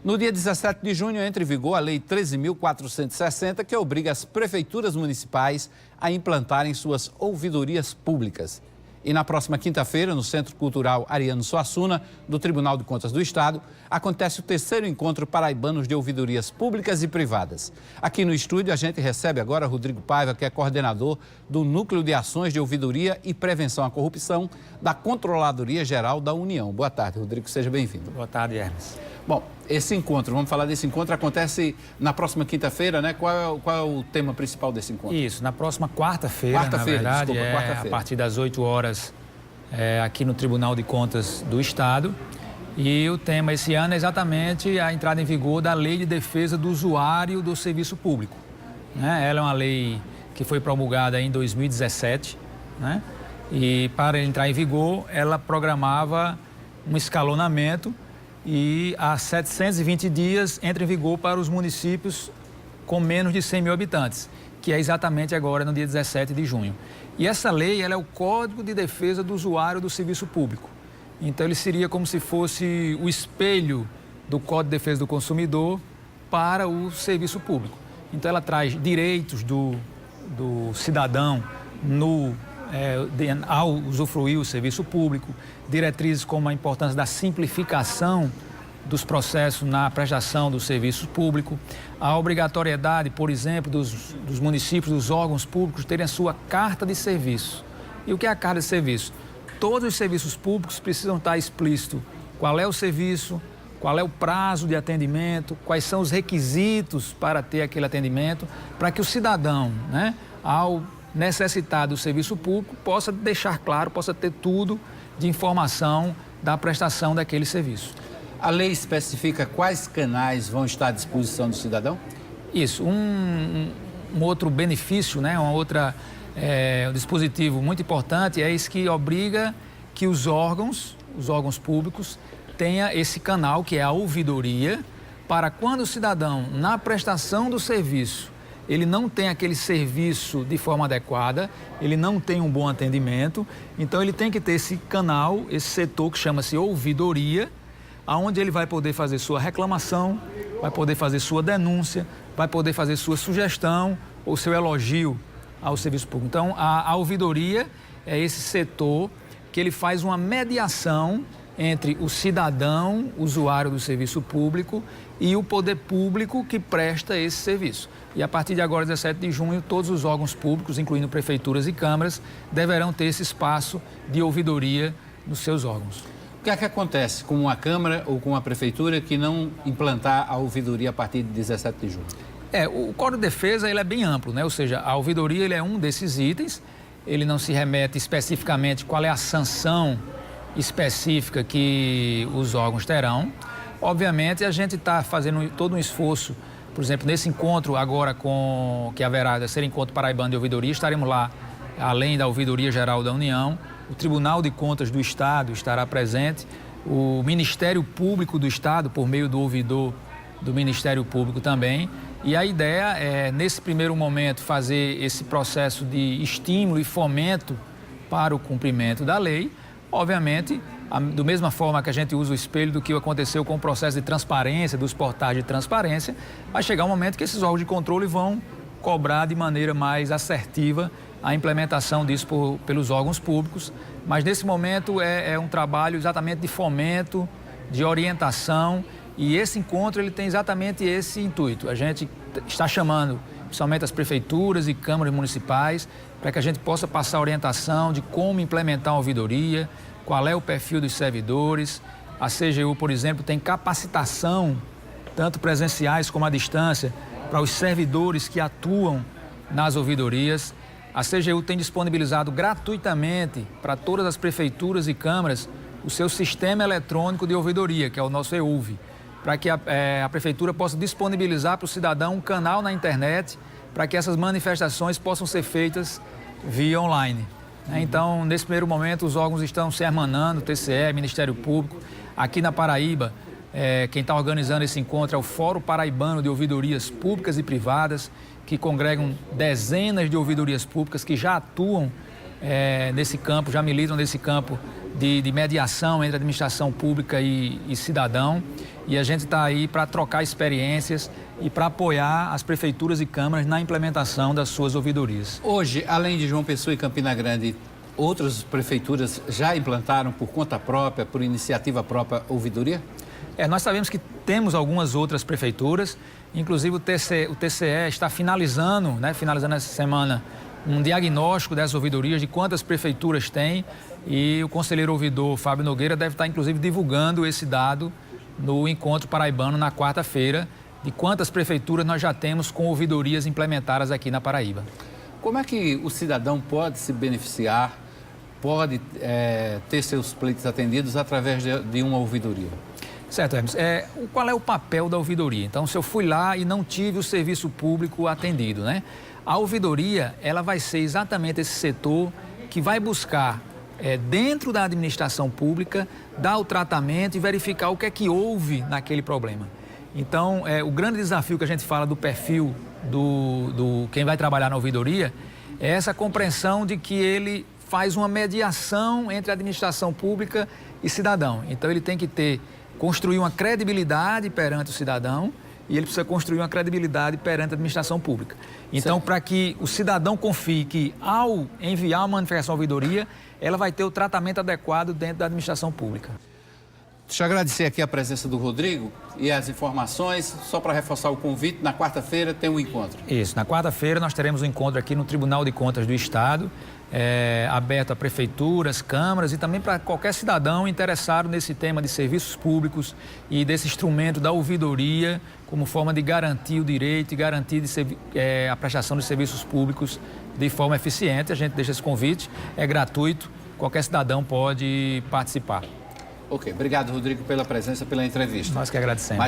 No dia 17 de junho entra em vigor a Lei 13.460, que obriga as prefeituras municipais a implantarem suas ouvidorias públicas. E na próxima quinta-feira, no Centro Cultural Ariano Suassuna, do Tribunal de Contas do Estado, acontece o terceiro encontro paraibanos de ouvidorias públicas e privadas. Aqui no estúdio, a gente recebe agora Rodrigo Paiva, que é coordenador do Núcleo de Ações de Ouvidoria e Prevenção à Corrupção da Controladoria Geral da União. Boa tarde, Rodrigo, seja bem-vindo. Boa tarde, Hermes. Bom, esse encontro, vamos falar desse encontro, acontece na próxima quinta-feira, né? Qual é o tema principal desse encontro? Isso, na próxima quarta-feira, na verdade, a partir das 8 horas, aqui no Tribunal de Contas do Estado. E o tema esse ano é exatamente a entrada em vigor da Lei de Defesa do Usuário do Serviço Público. Né? Ela é uma lei que foi promulgada em 2017, né? E para entrar em vigor, ela programava um escalonamento e há 720 dias entra em vigor para os municípios com menos de 100 mil habitantes, que é exatamente agora no dia 17 de junho. E essa lei ela é o Código de Defesa do Usuário do Serviço Público. Então ele seria como se fosse o espelho do Código de Defesa do Consumidor para o serviço público. Então ela traz direitos do cidadão ao usufruir o serviço público, diretrizes como a importância da simplificação dos processos na prestação do serviço público, a obrigatoriedade, por exemplo, dos municípios, dos órgãos públicos terem a sua carta de serviço. E o que é a carta de serviço? Todos os serviços públicos precisam estar explícito qual é o serviço, qual é o prazo de atendimento, quais são os requisitos para ter aquele atendimento, para que o cidadão, né, ao necessitar do serviço público, possa deixar claro, possa ter tudo de informação da prestação daquele serviço. A lei especifica quais canais vão estar à disposição do cidadão? Isso. Um outro benefício, né, um dispositivo muito importante é esse que obriga que os órgãos públicos tenham esse canal, que é a ouvidoria, para quando o cidadão, na prestação do serviço, ele não tem aquele serviço de forma adequada, ele não tem um bom atendimento, então ele tem que ter esse canal, esse setor que chama-se ouvidoria, onde ele vai poder fazer sua reclamação, vai poder fazer sua denúncia, vai poder fazer sua sugestão ou seu elogio ao serviço público. Então, a ouvidoria é esse setor que ele faz uma mediação entre o cidadão, usuário do serviço público, e o poder público que presta esse serviço. E a partir de agora, 17 de junho, todos os órgãos públicos, incluindo prefeituras e câmaras, deverão ter esse espaço de ouvidoria nos seus órgãos. O que é que acontece com uma Câmara ou com uma Prefeitura que não implantar a ouvidoria a partir de 17 de junho? O Código de Defesa ele é bem amplo, né? Ou seja, a ouvidoria ele é um desses itens, ele não se remete especificamente qual é a sanção específica que os órgãos terão. Obviamente, a gente está fazendo todo um esforço, por exemplo, nesse encontro agora que haverá ser encontro paraibano de ouvidoria, estaremos lá, além da Ouvidoria Geral da União, o Tribunal de Contas do Estado estará presente, o Ministério Público do Estado, por meio do ouvidor do Ministério Público também. E a ideia é, nesse primeiro momento, fazer esse processo de estímulo e fomento para o cumprimento da lei. Obviamente, da mesma forma que a gente usa o espelho do que aconteceu com o processo de transparência, dos portais de transparência, vai chegar um momento que esses órgãos de controle vão cobrar de maneira mais assertiva a implementação disso pelos órgãos públicos. Mas, nesse momento, é um trabalho exatamente de fomento, de orientação, e esse encontro ele tem exatamente esse intuito. A gente está chamando, principalmente as prefeituras e câmaras municipais, para que a gente possa passar orientação de como implementar a ouvidoria, qual é o perfil dos servidores. A CGU, por exemplo, tem capacitação, tanto presenciais como à distância, para os servidores que atuam nas ouvidorias. A CGU tem disponibilizado gratuitamente para todas as prefeituras e câmaras o seu sistema eletrônico de ouvidoria, que é o nosso EUV, para que a prefeitura possa disponibilizar para o cidadão um canal na internet para que essas manifestações possam ser feitas via online. Então, nesse primeiro momento, os órgãos estão se hermanando, TCE, Ministério Público. Aqui na Paraíba, quem está organizando esse encontro é o Fórum Paraibano de Ouvidorias Públicas e Privadas, que congregam dezenas de ouvidorias públicas que já atuam nesse campo, já militam nesse campo de mediação entre administração pública e cidadão. E a gente está aí para trocar experiências e para apoiar as prefeituras e câmaras na implementação das suas ouvidorias. Hoje, além de João Pessoa e Campina Grande, outras prefeituras já implantaram por conta própria, por iniciativa própria, ouvidoria? Nós sabemos que temos algumas outras prefeituras, inclusive o TCE está finalizando essa semana, um diagnóstico dessas ouvidorias, de quantas prefeituras tem, e o conselheiro ouvidor Fábio Nogueira deve estar, inclusive, divulgando esse dado no Encontro Paraibano na quarta-feira, de quantas prefeituras nós já temos com ouvidorias implementadas aqui na Paraíba. Como é que o cidadão pode se beneficiar, pode ter seus pleitos atendidos através de uma ouvidoria? Certo, Hermes. Qual é o papel da ouvidoria? Então, se eu fui lá e não tive o serviço público atendido, né? A ouvidoria, ela vai ser exatamente esse setor que vai buscar, dentro da administração pública, dar o tratamento e verificar o que é que houve naquele problema. Então, o grande desafio que a gente fala do perfil do quem vai trabalhar na ouvidoria é essa compreensão de que ele faz uma mediação entre a administração pública e cidadão. Então, ele tem que construir uma credibilidade perante o cidadão e ele precisa construir uma credibilidade perante a administração pública. Então, para que o cidadão confie que, ao enviar uma manifestação à ouvidoria, ela vai ter o tratamento adequado dentro da administração pública. Deixa eu agradecer aqui a presença do Rodrigo e as informações. Só para reforçar o convite, na quarta-feira tem um encontro. Isso, na quarta-feira nós teremos um encontro aqui no Tribunal de Contas do Estado, aberto a prefeituras, câmaras e também para qualquer cidadão interessado nesse tema de serviços públicos e desse instrumento da ouvidoria como forma de garantir o direito e garantir a prestação de serviços públicos de forma eficiente. A gente deixa esse convite, é gratuito, qualquer cidadão pode participar. Ok, obrigado, Rodrigo, pela presença, pela entrevista. Nós que agradecemos.